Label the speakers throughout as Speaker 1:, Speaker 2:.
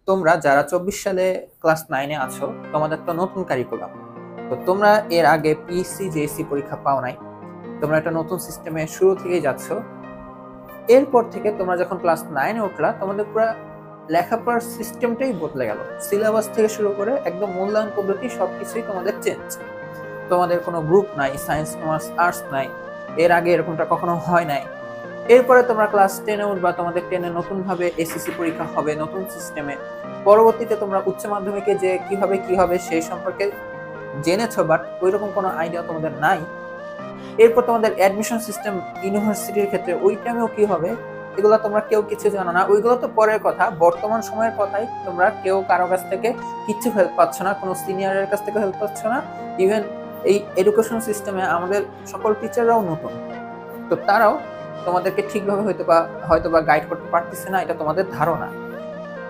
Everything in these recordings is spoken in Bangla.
Speaker 1: তোমরা যারা 24 সালে ক্লাস 9-এ আছো, তোমাদের তো নতুন কারিকুলাম। তো তোমরা এর আগে পিএসসি, জেএসসি পরীক্ষা পাও নাই। তোমরা একটা নতুন সিস্টেমে শুরু থেকেই যাচ্ছ। এরপর থেকে তোমরা যখন ক্লাস 9-এ উঠলা, তোমাদের পুরো লেখাপড়ার সিস্টেমটাই বদলে গেল। সিলেবাস থেকে শুরু করে একদম মূল্যায়ন পদ্ধতি সবকিছুই তোমাদের চেঞ্জ। তোমাদের কোনো গ্রুপ নাই, সায়েন্স, কমার্স, আর্টস নাই। এর আগে এরকমটা কখনো হয় নাই। এরপরে তোমরা ক্লাস 10-এ উঠবা, তোমাদের 10-এ নতুন ভাবে এসএসসি পরীক্ষা হবে নতুন সিস্টেমে। পরবর্তীতে তোমরা উচ্চ মাধ্যমিকে যে কিভাবে কি হবে সেই সম্পর্কে জেনেছো, বাট ওইরকম কোনো আইডিয়া তোমাদের নাই। এরপর তোমাদের অ্যাডমিশন সিস্টেম ইউনিভার্সিটির ক্ষেত্রে ওই টাইমেও কি হবে এগুলো তোমরা কেউ কিছু জানো না। ওইগুলো তো পরের কথা, বর্তমান সময়ের কথাই তোমরা কেউ কারো কাছ থেকে কিচ্ছু হেল্প পাচ্ছ না, কোনো সিনিয়রের কাছ থেকে হেল্প পাচ্ছ না। ইভেন এই এডুকেশন সিস্টেমে আমাদের সকল টিচাররাও নতুন, তো তারাও তোমাদেরকে ঠিকভাবে হয়তো বা গাইড করতে পারতেছে না, এটা তোমাদের ধারণা।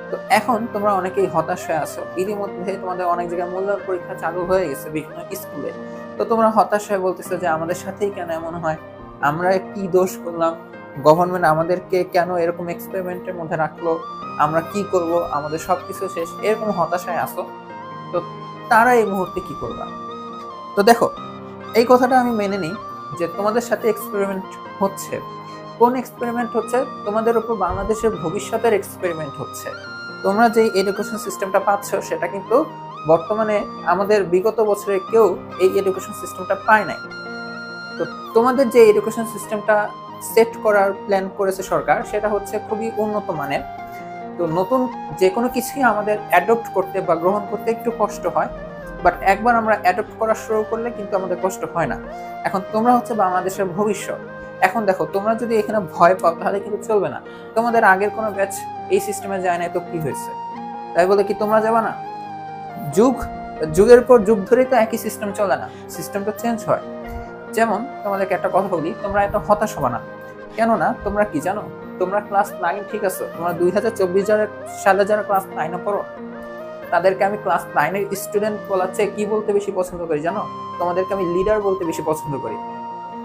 Speaker 1: তো এখন তোমরা অনেকেই হতাশ হয়ে আছো। ইতিমধ্যে তোমাদের অনেক জায়গায় মূল্যায়ন পরীক্ষা চালু হয়ে গেছে বিভিন্ন স্কুলে। তো তোমরা হতাশ হয়ে বলতেছো যে আমাদের সাথেই কেন এমন হয়, আমরা কি দোষ করলাম, গভর্নমেন্ট আমাদেরকে কেন এরকম এক্সপেরিমেন্টের মধ্যে রাখলো, আমরা কি করব, আমাদের সবকিছু শেষ, এরকম হতাশায় আসো। তো তারা এই মুহূর্তে কি করবা? তো দেখো, এই কথাটা আমি মেনে নিই যে তোমাদের সাথে এক্সপেরিমেন্ট হচ্ছে। কোন এক্সপেরিমেন্ট হচ্ছে? তোমাদের উপর বাংলাদেশের ভবিষ্যতের এক্সপেরিমেন্ট হচ্ছে। তোমরা যে এডুকেশন সিস্টেমটা পাচ্ছ সেটা কিন্তু বর্তমানে আমাদের বিগত বছরে কেউ এই এডুকেশন সিস্টেমটা পায় নাই। তো তোমাদের যে এডুকেশন সিস্টেমটা সেট করার প্ল্যান করেছে সরকার, সেটা হচ্ছে খুবই উন্নত মানের। তো নতুন যে কোনো কিছুই আমাদের অ্যাডপ্ট করতে বা গ্রহণ করতে একটু কষ্ট হয়, বাট একবার আমরা অ্যাডপ্ট করা শুরু করলে কিন্তু আমাদের কষ্ট হয় না। এখন তোমরা হচ্ছে বাংলাদেশের ভবিষ্যৎ। এখন দেখো, তোমরা যদি এখানে ভয় পাও তাহলে কিন্তু চলবে না। তোমাদের আগের কোনো ব্যাচ এই সিস্টেমে যায় না, তো কি হয়েছে? তাই বলে কি তোমরা যাবা না? যুগ যুগের পর যুগ ধরেই তো একই সিস্টেম চলে না, সিস্টেমটা চেঞ্জ হয়। যেমন তোমাদেরকে একটা কথা বলি, তোমরা এত হতাশ হবা না। কেননা তোমরা কি জানো, তোমরা ক্লাস 9 ঠিক আছে, তোমরা 2024 সালে যারা ক্লাস 9-এ পড়ো তাদেরকে আমি ক্লাস 9-এর স্টুডেন্ট বলার চেয়ে কি বলতে বেশি পছন্দ করি জানো? তোমাদেরকে আমি লিডার বলতে বেশি পছন্দ করি।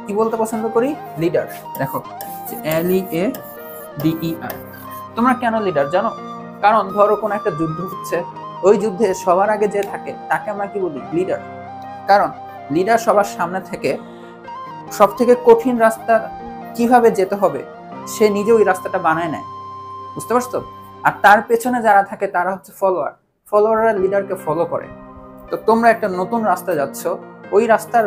Speaker 1: কি বলতে পছন্দ করি? লিডার। দেখো, LEADER। তোমরা কেন লিডার জানো? কারণ ধরো কোনো একটা যুদ্ধ হচ্ছে, ওই যুদ্ধে সবার আগে যে থাকে তাকে আমরা কি বলি? লিডার। কারণ লিডার সবার সামনে থেকে সব থেকে কঠিন রাস্তা কিভাবে যেতে হবে সে নিজে ওই রাস্তাটা বানায় নেয়। বুঝতে পারছো? আর তার পেছনে যারা থাকে তারা হচ্ছে ফলোয়ার। ফলোয়াররা লিডারকে ফলো করে। তো তোমরা একটা নতুন রাস্তা যাচ্ছ, ওই রাস্তার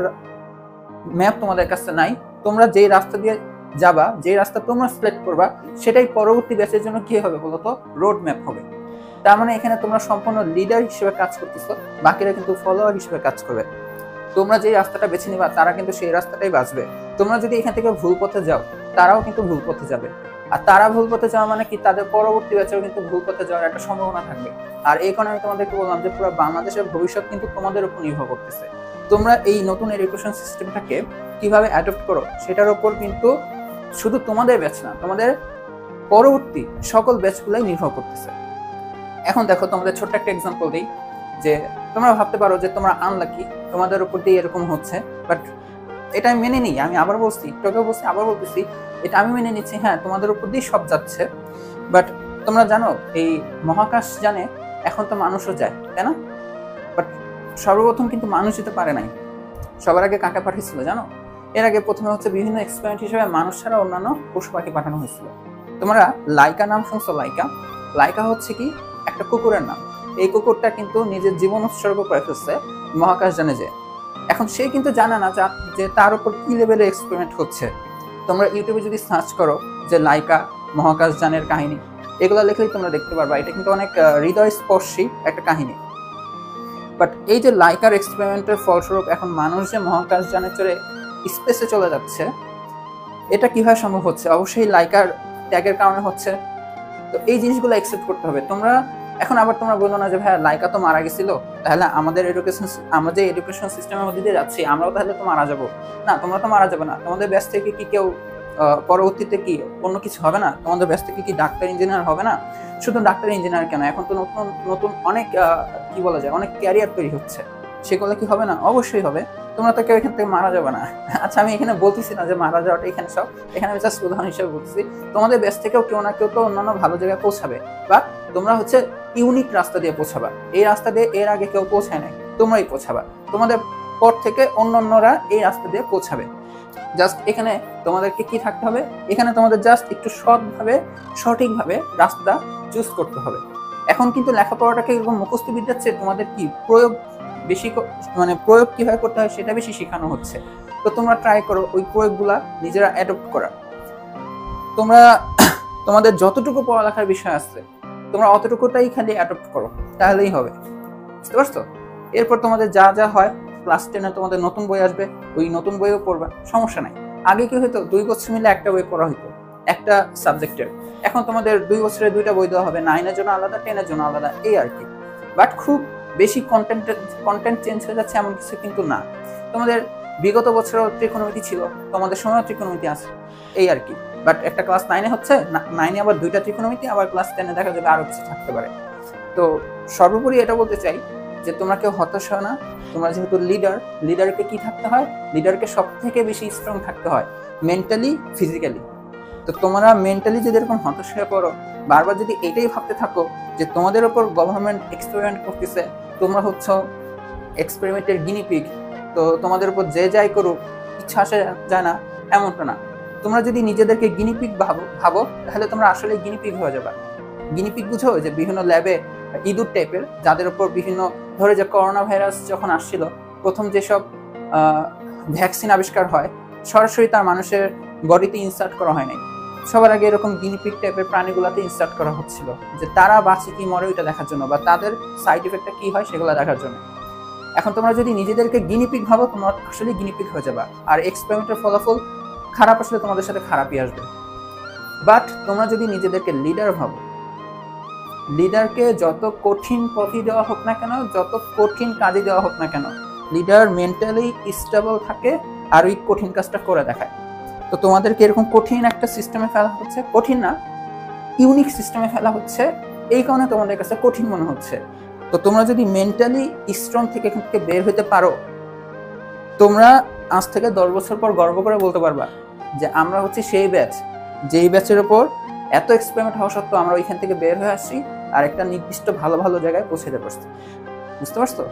Speaker 1: ম্যাপ তোমাদের কাছে নাই। তোমরা যেই রাস্তা দিয়ে যাবা, যেই রাস্তা তোমরা সিলেক্ট করবা, সেটাই পরবর্তী ব্যাচের জন্য কি হবে বলতো? রোড ম্যাপ হবে। তার মানে এখানে তোমরা সম্পূর্ণ লিডার হিসেবে কাজ করতেছো, বাকিরা কিন্তু ফলোয়ার হিসেবে কাজ করবে। তোমরা যে রাস্তাটা বেছে নিবা তারা কিন্তু সেই রাস্তাটাই বাঁচবে। তোমরা যদি এখান থেকে ভুল পথে যাও, তারাও কিন্তু ভুল পথে যাবে। আর তারা ভুল পথে যাওয়া মানে কি, তাদের পরবর্তী ব্যাচেও কিন্তু ভুল পথে যাওয়ার একটা সম্ভাবনা থাকবে। আর এই কারণে আমি তোমাদেরকে বললাম যে পুরো বাংলাদেশের ভবিষ্যৎ কিন্তু তোমাদের উপর নির্ভর করতেছে। তোমরা এই নতুন এডুকেশন সিস্টেমটাকে কিভাবে অ্যাডপ্ট করো সেটার উপর কিন্তু শুধু তোমাদের ব্যাচ না, তোমাদের পরবর্তী সকল ব্যাচগুলাই নির্ভর করতেছে। এখন দেখো, তোমাদের ছোট্ট একটা এক্সাম্পল দিই, যে তোমরা ভাবতে পারো যে তোমরা আনলাকি, তোমাদের উপর দিয়ে এরকম হচ্ছে। বাট এটা আমি মেনে নিই, আমি আবার বলছি, একটু বলছি আবার বলতেছি, এটা আমি মেনে নিচ্ছি। হ্যাঁ, তোমাদের উপর দিয়ে সব যাচ্ছে, বাট তোমরা জানো এই মহাকাশ জানে এখন তো মানুষও যায়, তাই না? বাট সর্বপ্রথম কিন্তু মানুষ যেতে পারে নাই। সবার আগে কাকে পাঠিয়েছিল জানো? এর আগে প্রথমে হচ্ছে বিভিন্ন এক্সপেরিমেন্ট হিসেবে মানুষ ছাড়া অন্যান্য পশু পাখি পাঠানো হয়েছিল। তোমরা লাইকা নাম শুনছো? লাইকা হচ্ছে কি একটা কুকুরের নাম। এই কুকুরটা কিন্তু নিজের জীবন উৎসর্গ করে ফেলছে মহাকাশ জানে যে। এখন সে কিন্তু জানে না যে তার উপর কি লেভেলের এক্সপেরিমেন্ট হচ্ছে। তোমরা ইউটিউবে যদি সার্চ করো যে লাইকা মহাকাশ যানের কাহিনী, এগুলো লিখলেই তোমরা দেখতে পারবা। এটা কিন্তু অনেক হৃদয়স্পর্শী একটা কাহিনী। বাট এই যে লাইকার এক্সপেরিমেন্টের ফলস্বরূপ এখন মানুষ যে মহাকাশ যানে চড়ে স্পেসে চলে যাচ্ছে, এটা কিভাবে সম্ভব হচ্ছে? অবশ্যই লাইকার ট্যাগের কারণে হচ্ছে। তো এই জিনিসগুলো অ্যাকসেপ্ট করতে হবে। তোমরা এখন আবার তোমরা বললো না যে ভাই লাইকা তো মারা গেছিল, তাহলে আমরা যে এডুকেশন সিস্টেমের মধ্যে দিয়ে যাচ্ছি আমরাও তাহলে তো মারা যাবো না। তোমরা তো মারা যাবে না। তোমাদের ব্যাচ থেকে কি কেউ পরবর্তীতে কি অন্য কিছু হবে না? তোমাদের ব্যাচ থেকে কি ডাক্তার ইঞ্জিনিয়ার হবে না? শুধু ডাক্তার ইঞ্জিনিয়ার কেন, এখন তো নতুন নতুন অনেক কি বলা যায়, অনেক ক্যারিয়ার তৈরি হচ্ছে, সেগুলো কি হবে না? অবশ্যই হবে। তোমরা তো কেউ এখান থেকে মারা যাবে না। আচ্ছা, আমি এখানে বলতেছি না যে মারা যাওয়াটা এখানে সব, এখানে আমি জাস্ট উদাহরণ হিসেবে বলতেছি। তোমাদের ব্যাচ থেকেও কেউ না কেউ তো অন্যান্য ভালো জায়গায় পৌঁছাবে, বা তোমরা হচ্ছে ইউনিক রাস্তা দিয়ে পৌঁছাবা। এই রাস্তা দিয়ে এর আগে কেউ পৌঁছায় নাই, তোমরাই পৌঁছাবা। তোমাদের পর থেকে অন্যান্যরা এই রাস্তা দিয়ে পৌঁছাবে। জাস্ট এখানে তোমাদেরকে কি থাকতে হবে, এখানে তোমাদের জাস্ট একটু সৎভাবে সঠিকভাবে রাস্তা চুজ করতে হবে। এখন কিন্তু লেখাপড়াটাকে এরকম মুখস্থ বিদ্যার চেয়ে তোমাদের কি প্রয়োগ বেশি, মানে প্রয়োগ কিভাবে করতে হয় সেটা বেশি শেখানো হচ্ছে। তো তোমরা ট্রাই করো ওই প্রয়োগগুলা নিজেরা অ্যাডপ্ট করার। তোমরা তোমাদের যতটুকু পড়ালেখার বিষয় আছে তোমরা অতটুকুটাই খালি অ্যাডপ্ট করো, তাহলেই হবে। বুঝতে পারছো? এরপর তোমাদের যা যা হয় ক্লাস 10-এ তোমাদের নতুন বই আসবে, ওই নতুন বইও পড়বা, সমস্যা নাই। আগে কি হতো 2 বছর মিলে একটা বই পড়া হতো একটা সাবজেক্টের, এখন তোমাদের 2 বছরে 2টা বই দেওয়া হবে, 9-এর জন্য আলাদা, 10-এর জন্য আলাদা, এই আর কি। বাট খুব বেশি কন্টেন্ট চেঞ্জ হয়ে যাচ্ছে এমন কিছু কিন্তু না। তোমাদের বিগত বছরেও ত্রিকোণমিতি ছিল, তোমাদের সময়ও ত্রিকোণমিতি আছে, এই আর কি। বাট একটা ক্লাস 9-এ হচ্ছে, 9-এ আবার 2টা ত্রিকোণমিতি, আবার ক্লাস 10-এ দেখা যাবে আরো কিছু থাকতে পারে। তো সর্বোপরি এটা বলতে চাই যে তোমরা কেউ হতাশ হয় না। তোমরা যেহেতু লিডারকে কি থাকতে হয়, লিডারকে সব থেকে বেশি স্ট্রং থাকতে হয় মেন্টালি, ফিজিক্যালি। তো তোমরা মেন্টালি যদি এরকম হতাশ হয়ে পড়ো, বারবার যদি এটাই ভাবতে থাকো যে তোমাদের ওপর গভর্নমেন্ট এক্সপেরিমেন্ট করতেছে, তোমরা হচ্ছ এক্সপেরিমেন্টের গিনিপিগ, তো তোমাদের উপর যে যাই করুক ইচ্ছা আসে যায় না, এমনটা না। তোমরা যদি নিজেদেরকে গিনিপিগ ভাবো তাহলে তোমরা আসলে গিনিপিগ হয়ে যাবে। গিনিপিগ বুঝো যে বিভিন্ন ল্যাবে ইঁদুর টাইপের, যাদের উপর বিভিন্ন, ধরে যে করোনা ভাইরাস যখন আসছিল, প্রথম যেসব ভ্যাকসিন আবিষ্কার হয় সরাসরি তার মানুষের বডিতে ইনসার্ট করা হয় নাই, সবার আগে এরকম গিনিপিগ টাইপের প্রাণীগুলোতে ইনসার্ট করা হচ্ছিল, যে তারা বাঁচে কি মরে ওইটা দেখার জন্য, বা তাদের সাইড এফেক্টটা কি হয় সেগুলো দেখার জন্য। এখন তোমরা যদি নিজেদেরকে গিনিপিগ ভাবো, তোমরা আসলে গিনিপিগ হয়ে যাবা, আর এক্সপেরিমেন্টের ফলাফল খারাপ আসলে তোমাদের সাথে খারাপই আসবে। বাট তোমরা যদি নিজেদেরকে লিডার ভাবো, লিডারকে যত কঠিন পথই দেওয়া হোক না কেন, যত কঠিন কাজই দেওয়া হোক না কেন, লিডার মেন্টালি স্টেবল থাকে আর ওই কঠিন কাজটা করে দেখায়। তো তোমাদেরকে এরকম কঠিন একটা সিস্টেমে ফেলা হচ্ছে, কঠিন না ইউনিক সিস্টেমে ফেলা হচ্ছে, এই কারণে তোমাদের কাছে কঠিন মনে হচ্ছে। তো তোমরা যদি মেন্টালি স্ট্রং থেকে এখান থেকে বের হতে পারো, তোমরা আজ থেকে 10 বছর পর গর্ব করে বলতে পারবা যে আমরা হচ্ছে সেই ব্যাচ, যেই ব্যাচের ওপর এত এক্সপেরিমেন্ট হওয়া সত্ত্বেও আমরা ওইখান থেকে বের হয়ে আসছি আর একটা নির্দিষ্ট ভালো ভালো জায়গায় পৌঁছে যেতে পারছি। বুঝতে পারছো?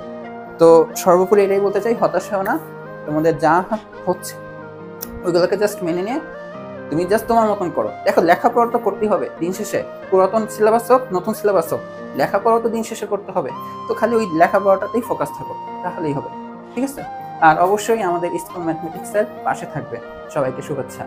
Speaker 1: তো সর্বোপরি এটাই বলতে চাই, হতাশ হও না। তোমাদের যা হচ্ছে ওইগুলোকে জাস্ট মেনে নিয়ে তুমি জাস্ট তোমার মতন করো। দেখো লেখাপড়া তো করতেই হবে দিন শেষে, পুরাতন সিলেবাস হোক নতুন সিলেবাস হোক, লেখাপড়া তো দিন শেষে করতে হবে। তো খালি ওই লেখাপড়াটাতেই ফোকাস থাকো, তাহলেই হবে। ঠিক আছে? আর অবশ্যই আমাদের স্কুল ম্যাথমেটিক্সের পাশে থাকবে। সবাইকে শুভেচ্ছা।